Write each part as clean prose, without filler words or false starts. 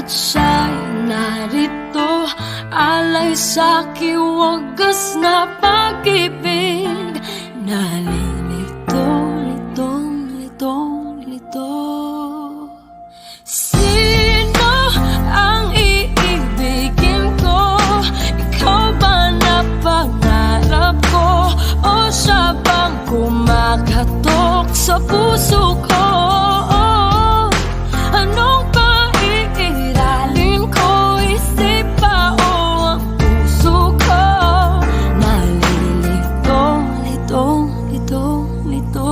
at siya'y narito, alay sa'king wagas na pag-ibig. Nalilito, litong, litong, lito. Sino ang iibigin ko? Ikaw ba na pangarap ko? O siya bang kumakatok sa puso ko? Anong paiiralin ko? Isip pa o ang puso ko? Nalilito, litong, litong, lito.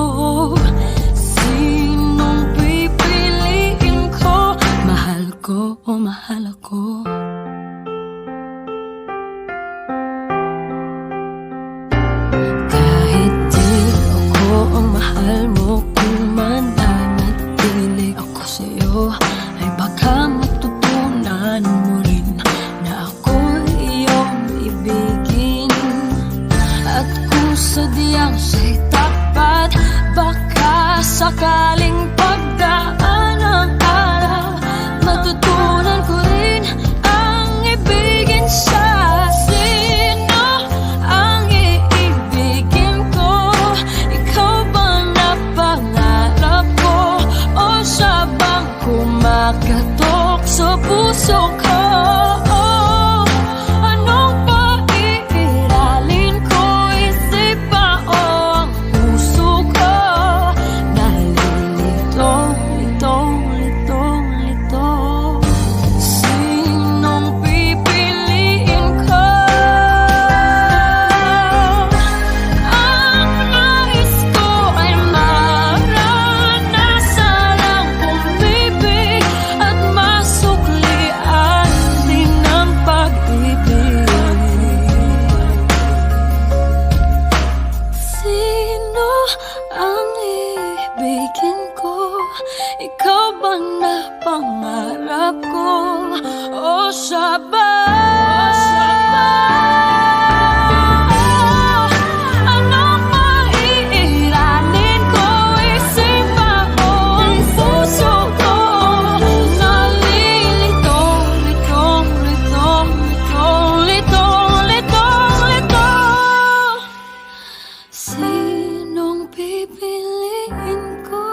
Sinong pipiliin ko? Mahal ko o mahal ako? Kahit di ako ang mahal mo, kung mananatili ako sa'yo, ay baka matutunan mo rin na ako'y iyong ibigin. At kung sadyang siya'y tapat, baka sakaling pagdaan ng araw, matutunan ko rin ang ibigin siya. Sino ang iibigin ko? Ikaw bang napangarap ko? O siya bang kumakatok sa puso ko? Anong paiiralin ko? Isip pa o ang puso ko? Nalilito, litong, litong, lito. Sinong pipiliin ko? Ang nais ko ay maranasan ang umibig at masuklian din ang pag-ibig. Sino ang ibigin ko? Ikaw bang napangarap ko? O siya ba? Anong maiiralin ko? Isip pa o ang puso ko? Nalilito, litong, litong, litong, litong, litong, lito. Sinong pipiliin ko?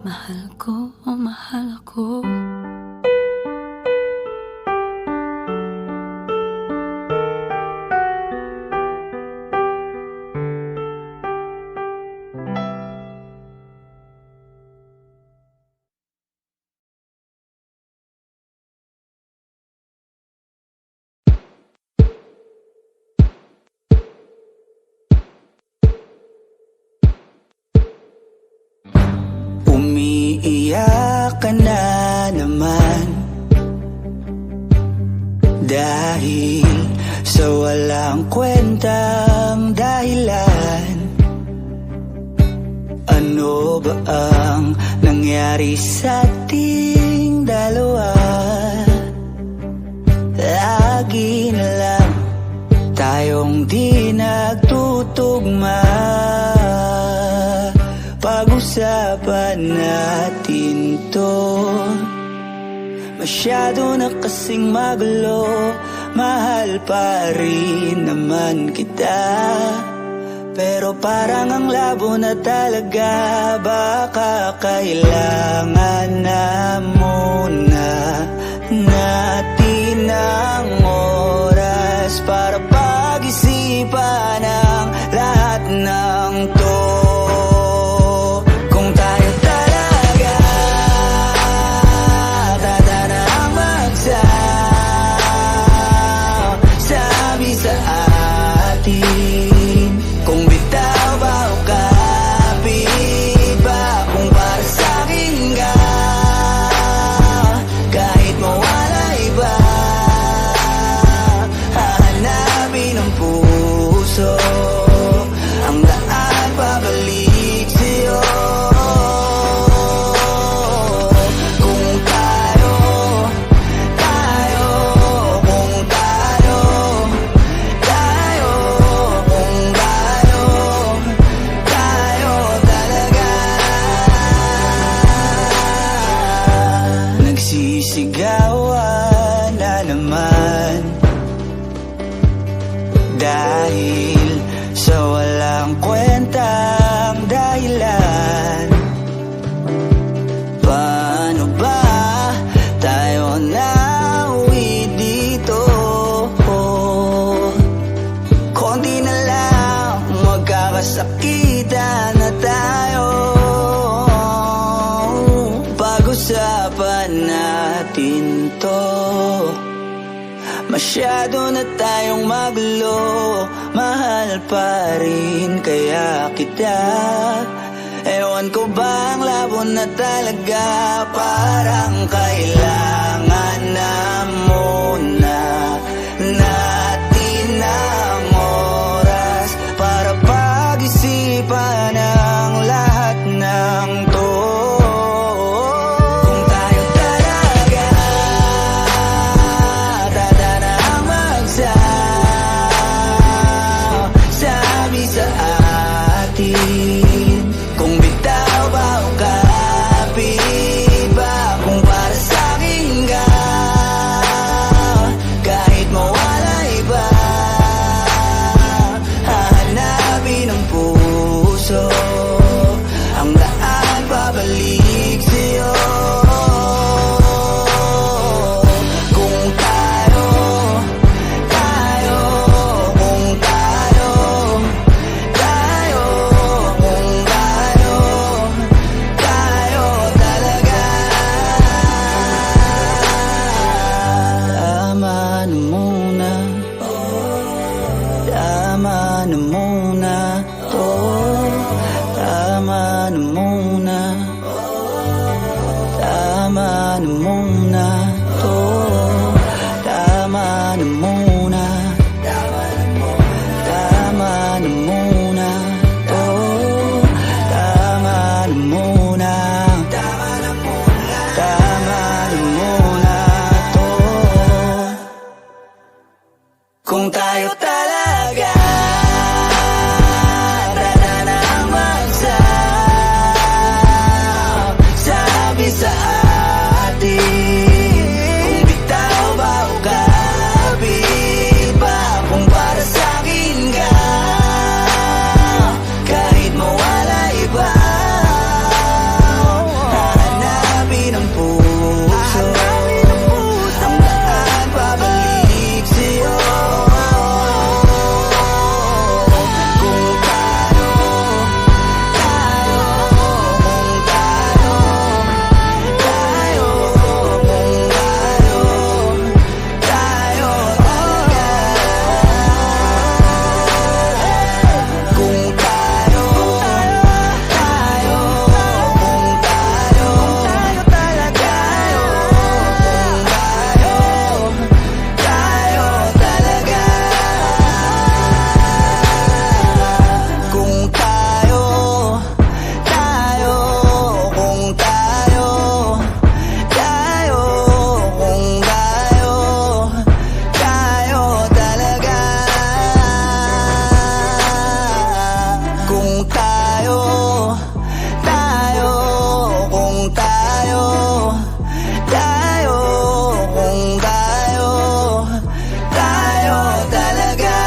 Mahal ko o mahal ako? Umiiyak ka na naman dahil sa walang kwentang dahilan. Ano ba ang nangyari sa ating dalawa? Lagi na lang tayong di nagtutugma. Pag-usapan natin to. Masyado na kasing magulo, mahal pa rin naman kita. Pero parang ang labo na talaga, baka kailangan na muna natin ang oras para pag-isipan ang lahat ng to. Kung tayo talaga tatanang magsabi sa atin, kung bitaw ba o kapit ba, kung para sa'kin ka, kahit mawala iba, hahanapin ang puso, ang daan Masyado na tayong magulo, mahal pa rin kaya kita. Ewan ko ba ang labo na talaga, parang kailangan na muna natin ang oras para pag-isipan ang lahat ng to. Kung tayo talaga tatanang magsasabi sa atin, kung bitaw ba o kapit ba, kung para sa'kin ka, kahit mawala iba, hahanapin ang puso ang daan pabalik sa'yo. Kung tayo, kung tayo, kung tayo talaga. Tama na muna, tama na muna to, tama na muna, tama na muna to, tama na muna, tama na muna to, tama na muna, tama na muna to. Kung tayo talaga tatanang magsasabi sa atin, kung bitaw ba o kapit ba, kung para sa'kin ka, kahit mawala iba, hahanapin ang puso ang daan pabalik sa'yo. Kung tayo, kung tayo, tayo talaga. Kung tayo, kung tayo talaga. Tayo talaga. Kung tayo, kung tayo, kung tayo talaga. Kung tayo, kung tayo, kung tayo talaga.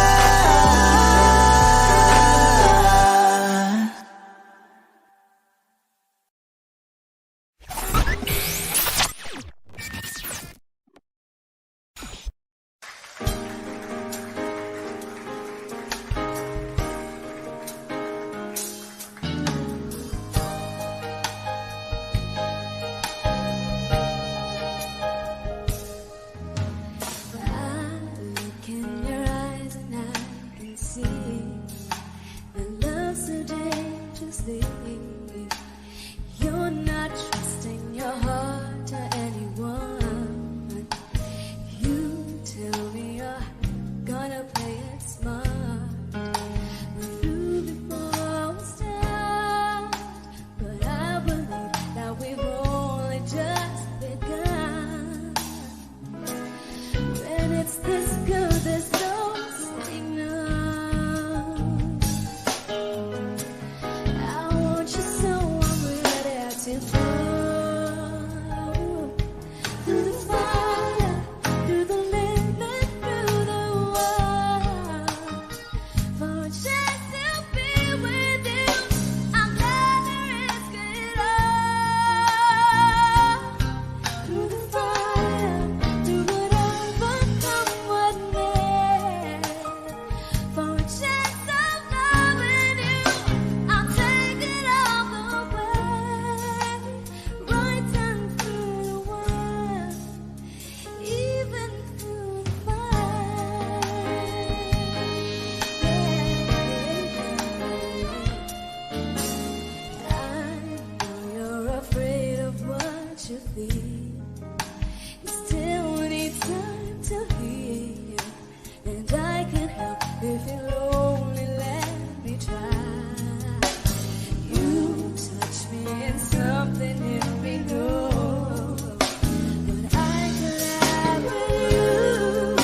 You still need time to heal, and I can't help if you're lonely. Let me try. You touch me and something in me knows, but I collide with you.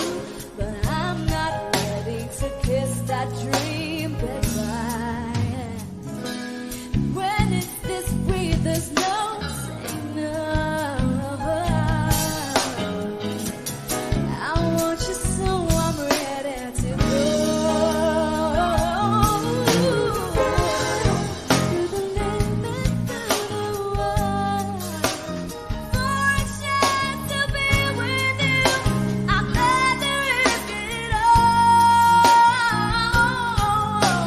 But I'm not ready to kiss that dream goodbye. When it's this way, there's no saying no. I want you so I'm ready to go. To the limit, to the wall. For a chance to be with you, I'd rather risk it all.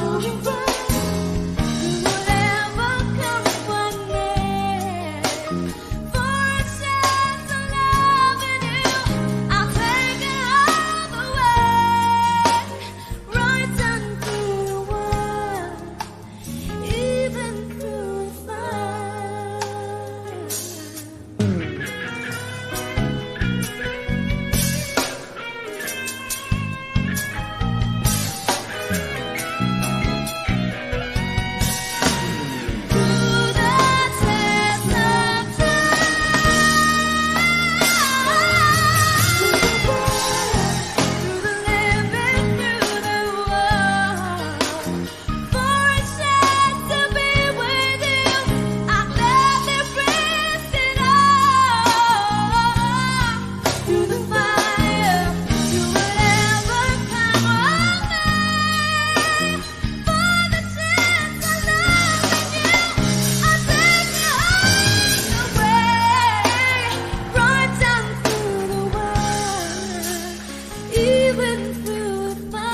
Looking for whatever comes my way. For a chance of loving you, I'll take it all the way. Right down through the world, even through the fire. Through the test of through the limit, through the wall. For a chance to be with you, I'd rather risk it all. Through the fire, through whatever come my way. For the chance of loving you, I'll take it all the way. Right down through the world, even through the fire.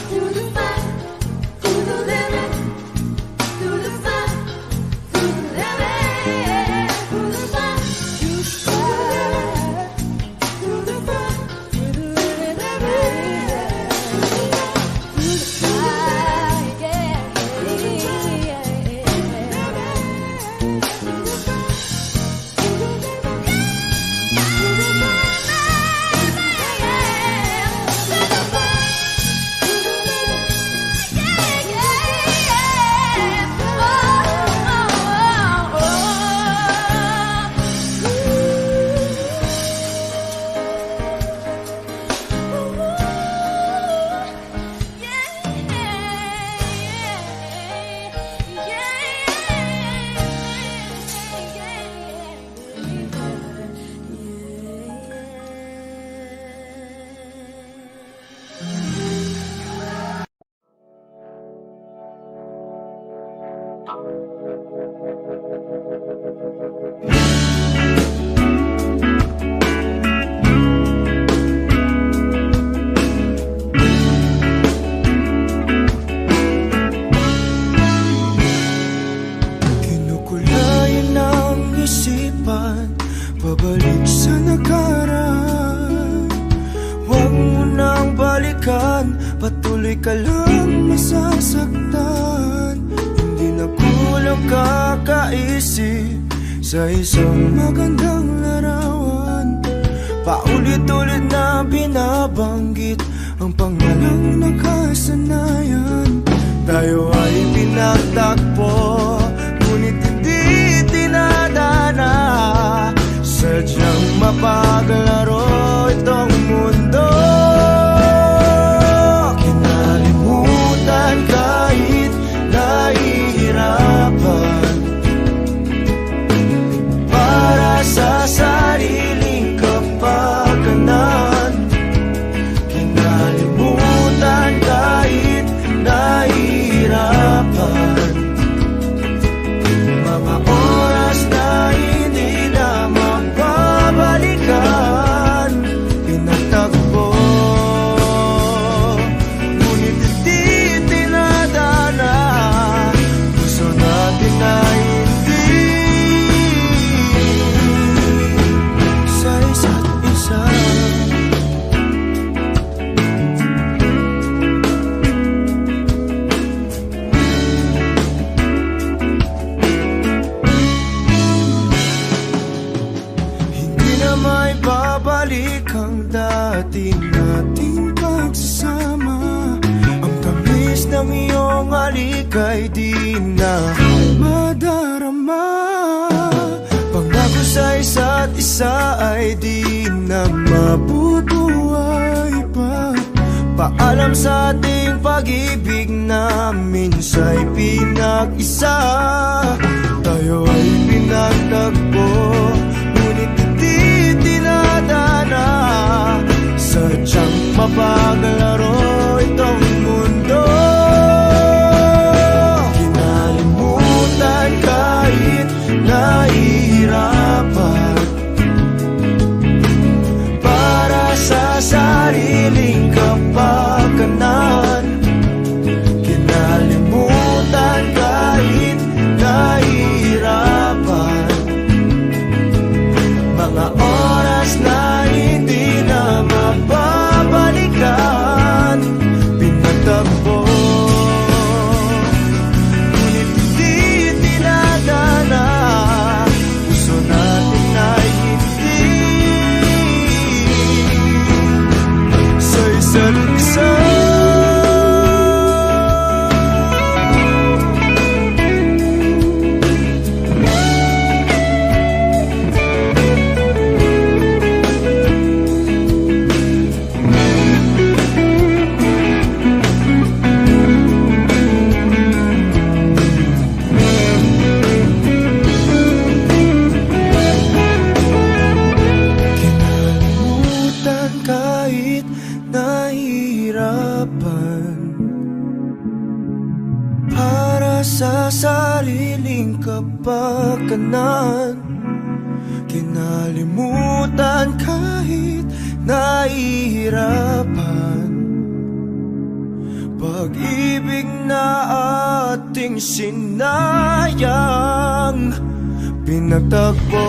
Through the fire, through the limit, through the fire, through the limit, through the fire, through the fire, through the limit, through the fire, Kinukulayan ang isipan, pabalik sa nakaraan. Huwag mo nang balikan, patuloy ka lang masasaktan. Hindi na kulang kakaisip sa isang magandang larawan. Paulit-ulit na binabanggit ang pangalang nakasanayan. Tayo ay pinagtakpo, ngunit hindi dinadana. Sadyang mapaglaro itong mundo. Kinalimutan kahit nahihirapan, para sa sariling kapakanan. Kinalimutan kahit nahihirapan, mga oras na hindi na mapabalikan. bumalik ang dati nating pagsasama. Ang tamis ng iyong halik ay di na madarama. Pangako sa isa't isa ay di na mabubuhay pa. Paalam sa ating pag-ibig na minsa'y pinag-isa. Tayo ay pinagtagpo, ngunit hindi dinadana. Sadyang mapaglaro itong mundo. Kinalimutan kahit nahihirapan, para sa sariling kapakanan. Kinalimutan kahit nahihirapan, mga oras na hindi na mababalikan. Pinatagpo, ngunit hindi dinadana. Puso natin ay hindi sa isa't isa. Kinalimutan kahit nahihirapan, para sa sariling kapakanan. Kinalimutan kahit nahihirapan, pag-ibig na ating sinayang pinagtagpo.